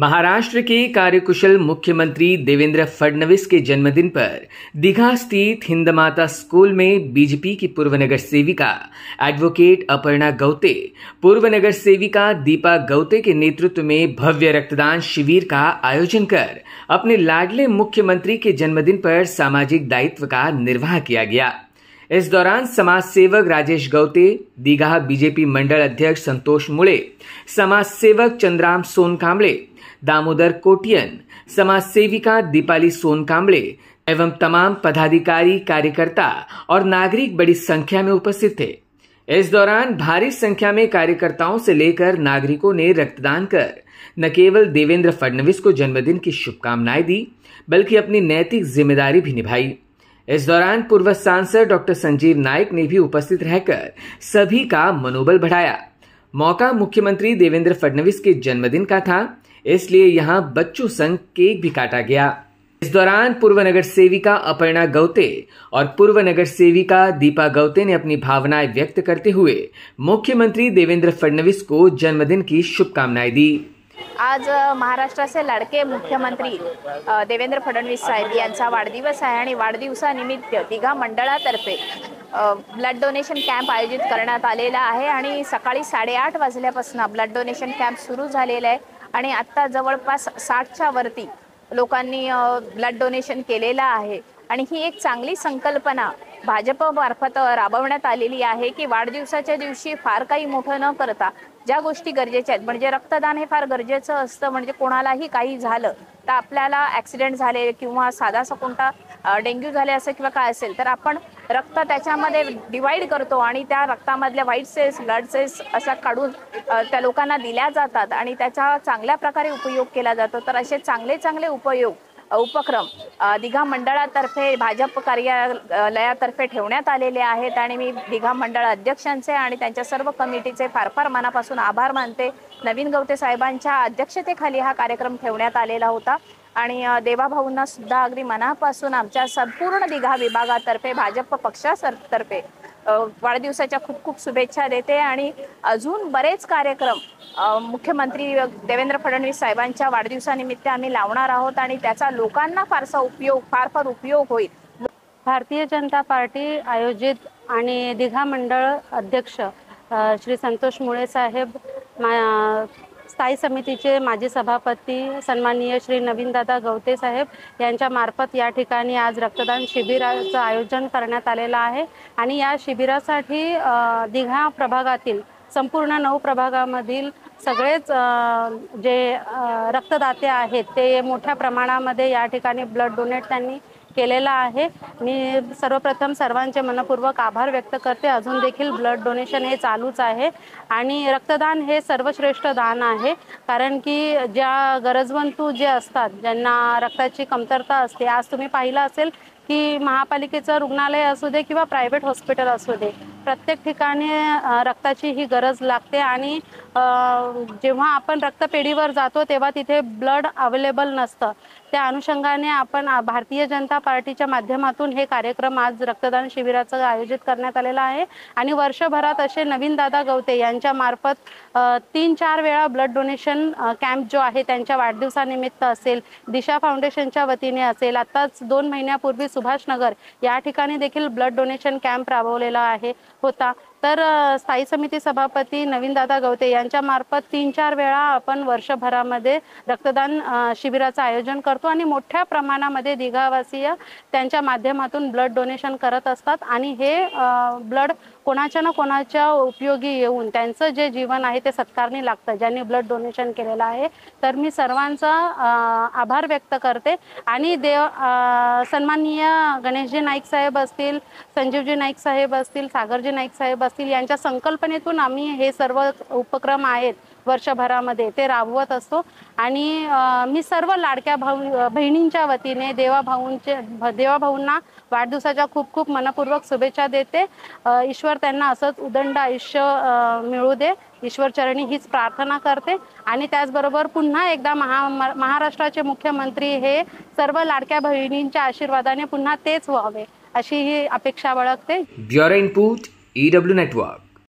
महाराष्ट्र के कार्यकुशल मुख्यमंत्री देवेंद्र फडणवीस के जन्मदिन पर दीघा स्थित हिंदमाता स्कूल में बीजेपी की पूर्व नगर सेविका एडवोकेट अपर्णा गौते, पूर्व नगर सेविका दीपा गौते के नेतृत्व में भव्य रक्तदान शिविर का आयोजन कर अपने लाडले मुख्यमंत्री के जन्मदिन पर सामाजिक दायित्व का निर्वाह किया गया। इस दौरान समाज सेवक राजेश गौते, दीघा बीजेपी मंडल अध्यक्ष संतोष मुळे, समाज सेवक चंद्राम सोनकांबळे, दामोदर कोटियन, समाज सेविका दीपाली सोनकांबळे एवं तमाम पदाधिकारी, कार्यकर्ता और नागरिक बड़ी संख्या में उपस्थित थे। इस दौरान भारी संख्या में कार्यकर्ताओं से लेकर नागरिकों ने रक्तदान कर न केवल देवेंद्र फडणवीस को जन्मदिन की शुभकामनाएं दी, बल्कि अपनी नैतिक जिम्मेदारी भी निभाई। इस दौरान पूर्व सांसद डॉक्टर संजीव नायक ने भी उपस्थित रहकर सभी का मनोबल बढ़ाया। मौका मुख्यमंत्री देवेंद्र फडणवीस के जन्मदिन का था, इसलिए यहां बच्चों संग केक भी काटा गया। इस दौरान पूर्व नगर सेविका अपर्णा गौते और पूर्व नगर सेविका दीपा गौते ने अपनी भावनाएं व्यक्त करते हुए मुख्यमंत्री देवेंद्र फडणवीस को जन्मदिन की शुभकामनाएं दी। आज महाराष्ट्राचे लाडके मुख्यमंत्री देवेंद्र फडणवीस साहेब यांचा वाढदिवस आहे आणि वाढदिवसानिमित्त दीघा मंडळातर्फे ब्लड डोनेशन कॅम्प आयोजित करण्यात आलेला आहे आणि सकाळी 8:30 वाजल्यापासून ब्लड डोनेशन कॅम्प सुरू झालेला आहे आणि आता जवळपास 60च्या वरती लोकांनी ब्लड डोनेशन केलेलं आहे आणि ही एक चांगली संकल्पना भाजपमार्फत राबवण्यात आलेली आहे की वाढदिवसाच्या दिवशी फार काही मोठं न करता ज्या गोष्टी गरजेच्या आहेत, म्हणजे रक्तदान हे फार गरजेचं असतं, म्हणजे कोणालाही काही झालं तर आपल्याला ॲक्सिडेंट झाले किंवा साधासा कोणता डेंग्यू झाले असं किंवा काय असेल तर आपण रक्त त्याच्यामध्ये डिवाइड करतो आणि त्या रक्तामधल्या व्हाईट सेल्स, ब्लड सेल्स अशा काढून त्या लोकांना दिल्या जातात आणि त्याचा चांगल्या प्रकारे उपयोग केला जातो। तर असे चांगले उपक्रम दीघा मंडळातर्फे भाजप कार्यालयातर्फे ठेवण्यात आलेले आहेत आणि मी दीघा मंडळ अध्यक्षांचे आणि त्यांच्या सर्व कमिटीचे फार मनापासून आभार मानते। नवीन गौते साहेबांच्या अध्यक्षतेखाली हा कार्यक्रम ठेवण्यात आलेला होता आणि देवाभाऊंना सुद्धा अगदी मनापासून आमच्या संपूर्ण दीघा विभागातर्फे भाजप पक्षातर्फे वाढदिवसाच्या खूप शुभेच्छा देते आणि अजून बरेच कार्यक्रम मुख्यमंत्री देवेंद्र फडणवीस साहेबांच्या वाढदिवसानिमित्त आम्ही लावणार आहोत आणि त्याचा लोकांना फार उपयोग होईल। भारतीय जनता पार्टी आयोजित आणि दीघा मंडळ अध्यक्ष श्री संतोष मुळे साहेब, स्थायी समितीचे माजी सभापती सन्माननीय श्री नवीनदादा गौते साहेब यांच्या मार्फत या ठिकाणी आज रक्तदान शिबिराचं आयोजन करण्यात आलेलं आहे आणि या शिबिरासाठी दीघा प्रभागातील संपूर्ण 9 प्रभागामधील सगळेच जे रक्तदाते आहेत ते मोठ्या प्रमाणामध्ये या ठिकाणी ब्लड डोनेट त्यांनी केलेला आहे। मी सर्वप्रथम सर्वांचे मनपूर्वक आभार व्यक्त करते। अजून देखील ब्लड डोनेशन हे चालूच आहे आणि रक्तदान हे सर्वश्रेष्ठ दान आहे, कारण की ज्या गरजवंतू जे असतात, ज्यांना रक्ताची कमतरता असते, आज तुम्ही पाहिलं असेल की महापालिकेचं रुग्णालय असू दे किंवा प्रायव्हेट हॉस्पिटल असू दे, प्रत्येक ठिकाणी रक्ताची ही गरज लागते आणि जेव्हा आपण रक्तपेढीवर जातो तेव्हा तिथे ब्लड अवेलेबल नसतं। त्या अनुषंगाने आपण भारतीय जनता पार्टीच्या माध्यमातून हे कार्यक्रम आज रक्तदान शिबिराचं आयोजित करण्यात आलेलं आहे आणि वर्षभरात असे नवीन दादा गवते यांच्या मार्फत 3-4 वेळा ब्लड डोनेशन कॅम्प जो आहे त्यांच्या वाढदिवसानिमित्त असेल, दिशा फाउंडेशनच्या वतीने असेल, आताच 2 महिन्यापूर्वी सुभाषनगर या ठिकाणी देखील ब्लड डोनेशन कॅम्प राबवलेला होता। तर स्थायी समिती सभापती नवीन दादा गवते यांच्या मार्फत 3-4 वेळा आपण वर्षभरामध्ये रक्तदान शिबिराचं आयोजन करतो आणि मोठ्या प्रमाणामध्ये दिघावासीय त्यांच्या माध्यमातून ब्लड डोनेशन करत असतात आणि हे ब्लड कोणाच्या ना कोणाच्या उपयोगी येऊन त्यांचं जे जीवन आहे ते सत्कारणी लागतं ज्यांनी ब्लड डोनेशन केलेलं आहे। तर मी सर्वांचा आभार व्यक्त करते आणि सन्माननीय गणेशजी नाईक साहेब असतील, संजीवजी नाईक साहेब असतील, सागरजी नाईक साहेब असतील यांच्या संकल्पनेतून आम्ही हे सर्व उपक्रम आहेत वर्षभरामध्ये ते राबवत असतो आणि मी सर्व लाडक्या बहिणींच्या वतीने देवाभाऊंना वाढदिवसाच्या खूप खूप मनपूर्वक शुभेच्छा देते। ईश्वर त्यांना असंच उदंड आयुष्य मिळू दे, ईश्वर चरणी हीच प्रार्थना करते आणि त्याचबरोबर पुन्हा एकदा महाराष्ट्राचे मुख्यमंत्री हे सर्व लाडक्या बहिणींच्या आशीर्वादाने पुन्हा तेच व्हावे अशी ही अपेक्षा बाळगते। Bureau input EW network.